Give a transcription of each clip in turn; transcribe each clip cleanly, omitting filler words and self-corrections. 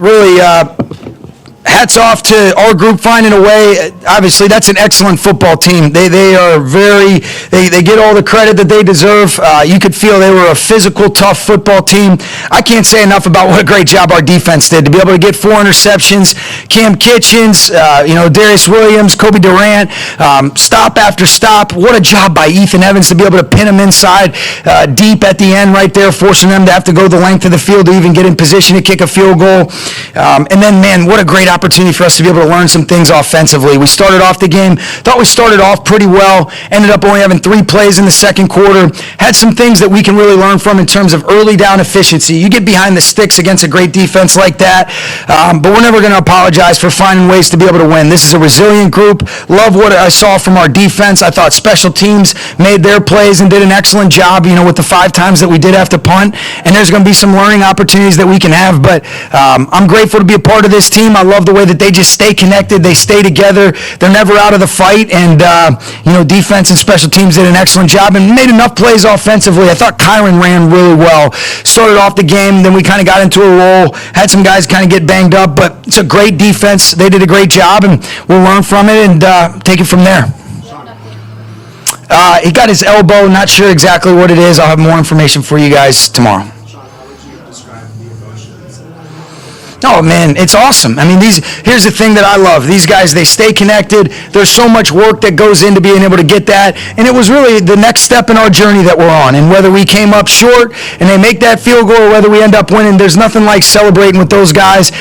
Really, hats off to our group finding a way. Obviously, that's an excellent football team. They get all the credit that they deserve. You could feel they were a physical, tough football team. I can't say enough about what a great job our defense did to be able to get 4 interceptions. Cam Kitchens, Darius Williams, Kobe Durant, stop after stop. What a job by Ethan Evans to be able to pin him inside deep at the end right there, forcing them to have to go the length of the field to even get in position to kick a field goal. And then, man, what a great opportunity for us to be able to learn some things offensively. We started off the game, thought we started off pretty well, ended up only having 3 plays in the second quarter, had some things that we can really learn from in terms of early down efficiency. You get behind the sticks against a great defense like that, but we're never going to apologize for finding ways to be able to win. This is a resilient group. Love what I saw from our defense. I thought special teams made their plays and did an excellent job, with the 5 times that we did have to punt, and there's going to be some learning opportunities that we can have, but I'm grateful to be a part of this team. I love the way that they just stay connected, they stay together, they're never out of the fight, and defense and special teams did an excellent job and made enough plays offensively. I thought Kyron ran really well. Started off the game, then we kind of got into a roll, had some guys kind of get banged up, but it's a great defense. They did a great job, and we'll learn from it and take it from there. He got his elbow, not sure exactly what it is. I'll have more information for you guys tomorrow. Oh, man, it's awesome. I mean, here's the thing that I love. These guys, they stay connected. There's so much work that goes into being able to get that. And it was really the next step in our journey that we're on. And whether we came up short and they make that field goal or whether we end up winning, there's nothing like celebrating with those guys,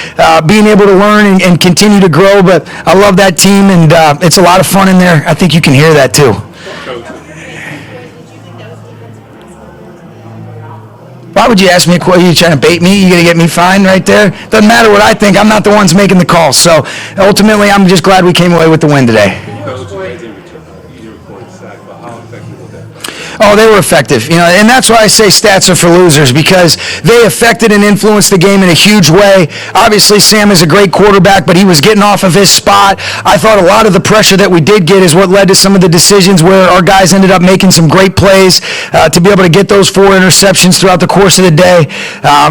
being able to learn and continue to grow. But I love that team, and it's a lot of fun in there. I think you can hear that, too. Why would you ask me a question? Are you trying to bait me? You going to get me fined right there? Doesn't matter what I think. I'm not the ones making the call. So ultimately, I'm just glad we came away with the win today. Oh, they were effective, and that's why I say stats are for losers, because they affected and influenced the game in a huge way. Obviously, Sam is a great quarterback, but he was getting off of his spot. I thought a lot of the pressure that we did get is what led to some of the decisions where our guys ended up making some great plays to be able to get those 4 interceptions throughout the course of the day.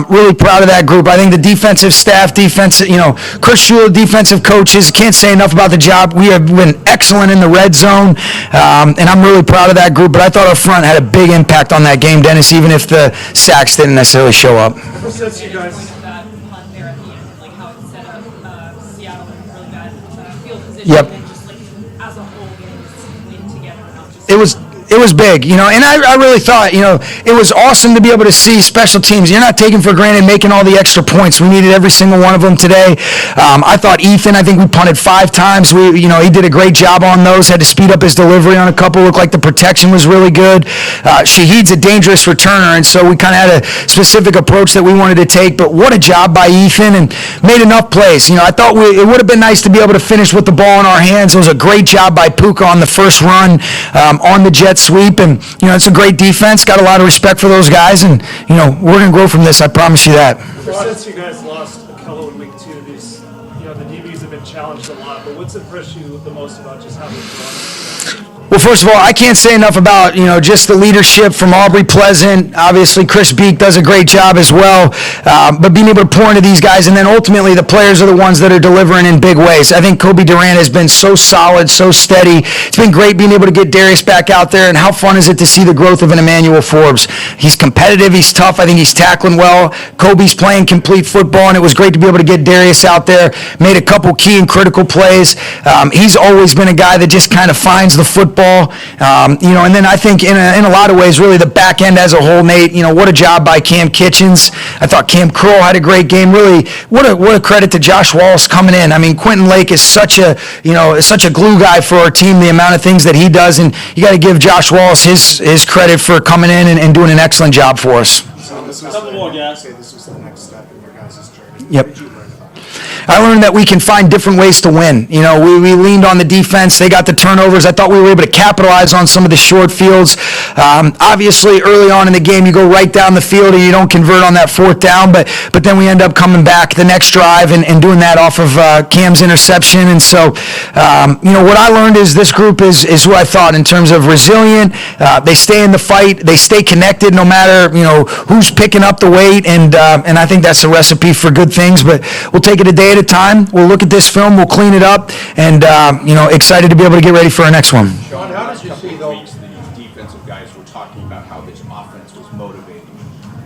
Really proud of that group. I think the defensive staff, Chris Shula, defensive coaches, can't say enough about the job. We have been excellent in the red zone, and I'm really proud of that group, but I thought our front had a big impact on that game, Dennis, even if the sacks didn't necessarily show up. Ever since you guys that punt there at the end, like how it set up Seattle in really bad field position, yep. And just like as a whole getting this win together, not just It was big, and I really thought, it was awesome to be able to see special teams. You're not taking for granted making all the extra points. We needed every single one of them today. I thought Ethan, I think we punted 5 times. He did a great job on those, had to speed up his delivery on a couple, looked like the protection was really good. Shahid's a dangerous returner, and so we kind of had a specific approach that we wanted to take, but what a job by Ethan, and made enough plays. I thought it would have been nice to be able to finish with the ball in our hands. It was a great job by Puka on the first run on the jet sweep, and it's a great defense. Got a lot of respect for those guys, and we're going to grow from this. I promise you that. Since you guys lost Akello in week 2, the DBs have been challenged a lot, but what's impressed you the most about just how they've grown? Well, first of all, I can't say enough about, just the leadership from Aubrey Pleasant. Obviously, Chris Beek does a great job as well. But being able to pour into these guys, and then ultimately the players are the ones that are delivering in big ways. I think Kobe Durant has been so solid, so steady. It's been great being able to get Darius back out there, and how fun is it to see the growth of an Emmanuel Forbes. He's competitive, he's tough, I think he's tackling well. Kobe's playing complete football, and it was great to be able to get Darius out there, made a couple key and critical plays. He's always been a guy that just kind of finds the football. And then I think in a lot of ways, really the back end as a whole, Nate, what a job by Cam Kitchens. I thought Cam Kroll had a great game. Really, what a credit to Josh Wallace coming in. I mean, Quentin Lake is such a glue guy for our team, the amount of things that he does, and you got to give Josh Wallace his credit for coming in and doing an excellent job for us. So this was the next step in your guys' journey. Yep. What did you learn about it? I learned learned that we can find different ways to win. You know, we leaned on the defense. They got the turnovers. I thought we were able to capitalize on some of the short fields. Obviously, early on in the game, you go right down the field and you don't convert on that fourth down, but then we end up coming back the next drive and doing that off of Cam's interception. And so, you know, what I learned is this group is who I thought in terms of resilient. They stay in the fight. They stay connected no matter, you know, who's picking up the weight. And I think that's a recipe for good things. But we'll take it a day at a time. We'll look at this film. We'll clean it up. And, you know, excited to be able to get ready for our next one. Sean, how did you see those defensive guys were talking about how this offense was motivating?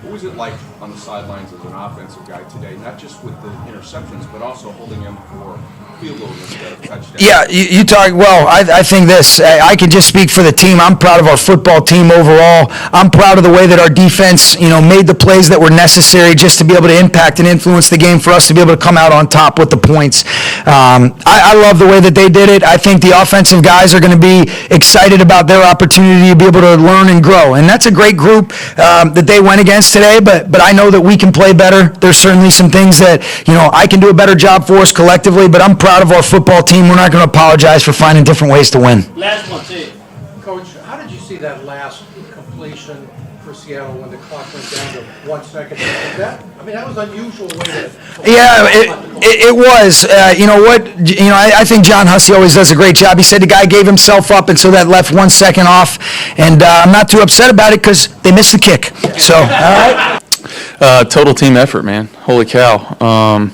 What was it like on the sidelines as an offensive guy today, not just with the interceptions, but also holding them for field goals instead of touchdowns? Yeah, you talk, well, I think this, I can just speak for the team. I'm proud of our football team overall. I'm proud of the way that our defense, you know, made the plays that were necessary just to be able to impact and influence the game for us to be able to come out on top with the points. I love the way that they did it. I think the offensive guys are going to be excited about their opportunity to be able to learn and grow. And that's a great group that they went against today, but I know that we can play better. There's certainly some things that, you know, I can do a better job for us collectively, but I'm proud of our football team. We're not going to apologize for finding different ways to win. Last one, too. Coach, how did you see that last completion for Seattle when the clock went down to 1 second? That was unusual way to... Yeah, it was. You know what? You know, I think John Hussey always does a great job. He said the guy gave himself up, and so that left 1 second off. And I'm not too upset about it because they missed the kick. So, all right. Total team effort, man. Holy cow.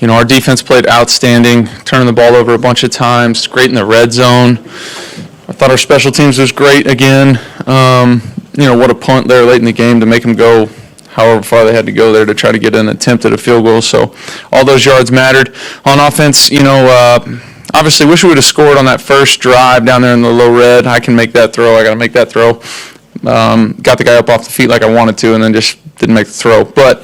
You know, our defense played outstanding, turning the ball over a bunch of times, great in the red zone. I thought our special teams was great again. You know, what a punt there late in the game to make them go however far they had to go there to try to get an attempt at a field goal. So all those yards mattered. On offense, you know, obviously wish we would have scored on that first drive down there in the low red. I can make that throw. I got to make that throw. Got the guy up off the feet like I wanted to, and then just didn't make the throw. But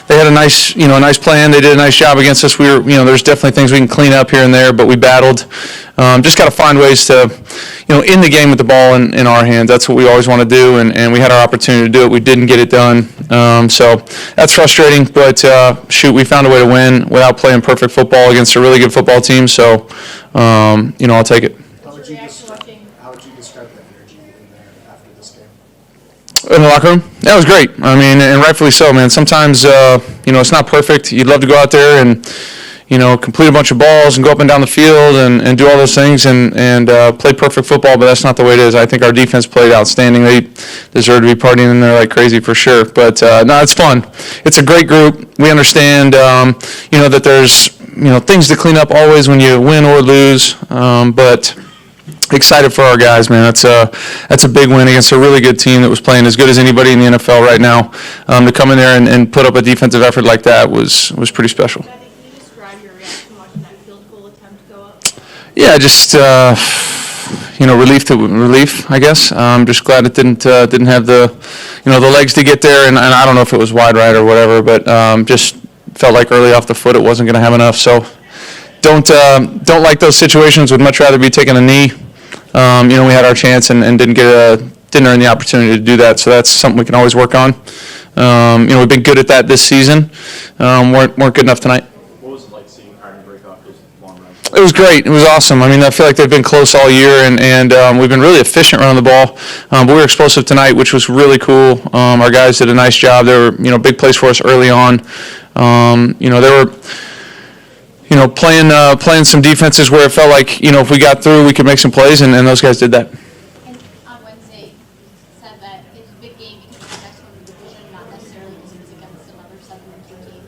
they had a nice plan. They did a nice job against us. We were, you know, there's definitely things we can clean up here and there, but we battled. Just got to find ways to, you know, in the game with the ball in our hands. That's what we always want to do, and we had our opportunity to do it. We didn't get it done. So that's frustrating, but shoot, we found a way to win without playing perfect football against a really good football team. So, you know, I'll take it. How would you describe that energy in there after this game? In the locker room? That was great. I mean, and rightfully so, man. Sometimes, you know, it's not perfect. You'd love to go out there and, you know, complete a bunch of balls and go up and down the field and do all those things and play perfect football, but that's not the way it is. I think our defense played outstanding. They deserve to be partying in there like crazy for sure. But, no, it's fun. It's a great group. We understand, you know, that there's, you know, things to clean up always when you win or lose, but excited for our guys, man. That's a big win against a really good team that was playing as good as anybody in the NFL right now. To come in there and put up a defensive effort like that was pretty special. Can you describe your reaction watching that field goal attempt go up? Yeah, just you know, relief, I guess. Just glad it didn't have the, you know, the legs to get there, and I don't know if it was wide right or whatever, but just felt like early off the foot it wasn't going to have enough. So don't like those situations. Would much rather be taking a knee. You know, we had our chance and didn't earn the opportunity to do that. So that's something we can always work on. You know, we've been good at that this season. Weren't good enough tonight. What was it like seeing Harden break off those long runs? It was great. It was awesome. I mean, I feel like they've been close all year, and we've been really efficient running the ball. But we were explosive tonight, which was really cool. Our guys did a nice job. They were, you know, big plays for us early on. You know, they were, you know, playing some defenses where it felt like, you know, if we got through, we could make some plays, and those guys did that. And on Wednesday, you said that it's a big game because it's the next one in the division, not necessarily because it was against another 7-2 team.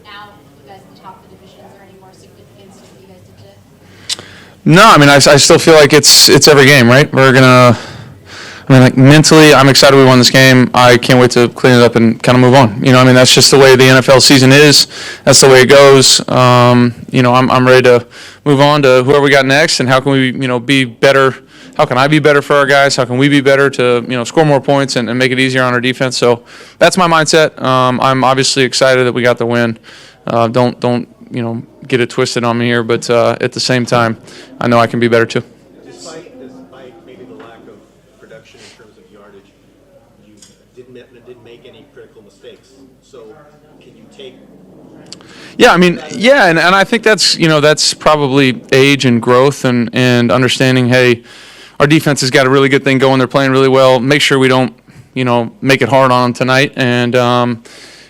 Now, you guys at the top of the division, is there any more significance to what you guys did today? No, I mean, I still feel like it's every game, right? I mean, like, mentally, I'm excited we won this game. I can't wait to clean it up and kind of move on. You know, I mean, that's just the way the NFL season is. That's the way it goes. You know, I'm ready to move on to whoever we got next, and how can we, you know, be better. How can I be better for our guys? How can we be better to, you know, score more points and make it easier on our defense? So that's my mindset. I'm obviously excited that we got the win. Don't you know, get it twisted on me here, but at the same time, I know I can be better too. Despite maybe the lack of production in terms of yardage, you didn't make any critical mistakes. So can you take Yeah, I mean, yeah, and I think that's probably age and growth and understanding, hey, our defense has got a really good thing going. They're playing really well. Make sure we don't, make it hard on them tonight. And,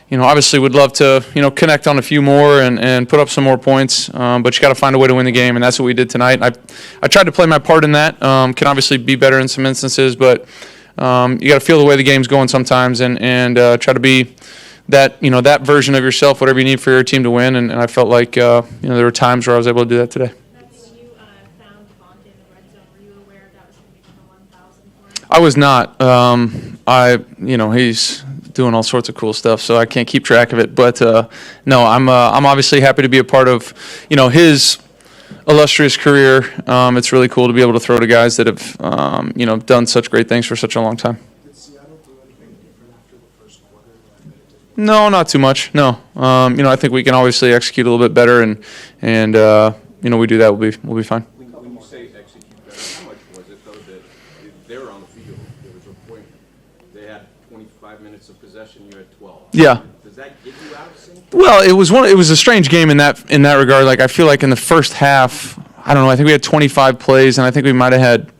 obviously would love to, connect on a few more and put up some more points. But you got to find a way to win the game, and that's what we did tonight. I tried to play my part in that. Can obviously be better in some instances, but you got to feel the way the game's going sometimes and try to be that that version of yourself, whatever you need for your team to win. And I felt like there were times where I was able to do that today. When you found Devontae in the red zone, were you aware that was going to be number 1,000 for him? I was not. He's doing all sorts of cool stuff, so I can't keep track of it. But no, I'm obviously happy to be a part of his illustrious career. It's really cool to be able to throw to guys that have done such great things for such a long time. No, not too much. No, I think we can obviously execute a little bit better, and we do that. We'll be fine. When you say execute better, how much was it though that they were on the field? There was a point they had 25 minutes of possession. You had 12. Yeah. Does that get you out of sync? Well, it was a strange game in that regard. Like, I feel like in the first half, I don't know. I think we had 25 plays, and I think we might have had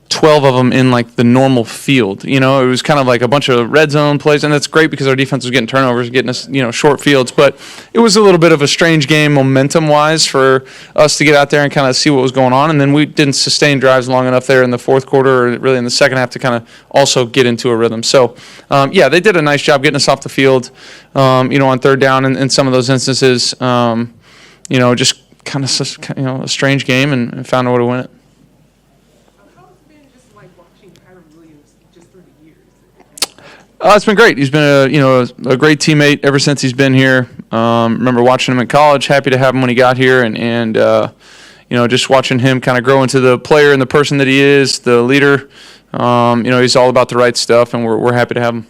12 of them in like the normal field. It was kind of like a bunch of red zone plays, and that's great because our defense was getting turnovers, getting us, short fields. But it was a little bit of a strange game momentum-wise for us to get out there and kind of see what was going on. And then we didn't sustain drives long enough there in the fourth quarter, or really in the second half, to kind of also get into a rhythm. So, they did a nice job getting us off the field, on third down in some of those instances. Just kind of a strange game and found a way to win it. It's been great. He's been a great teammate ever since he's been here. Remember watching him in college. Happy to have him when he got here, and just watching him kind of grow into the player and the person that he is, the leader. He's all about the right stuff, and we're happy to have him.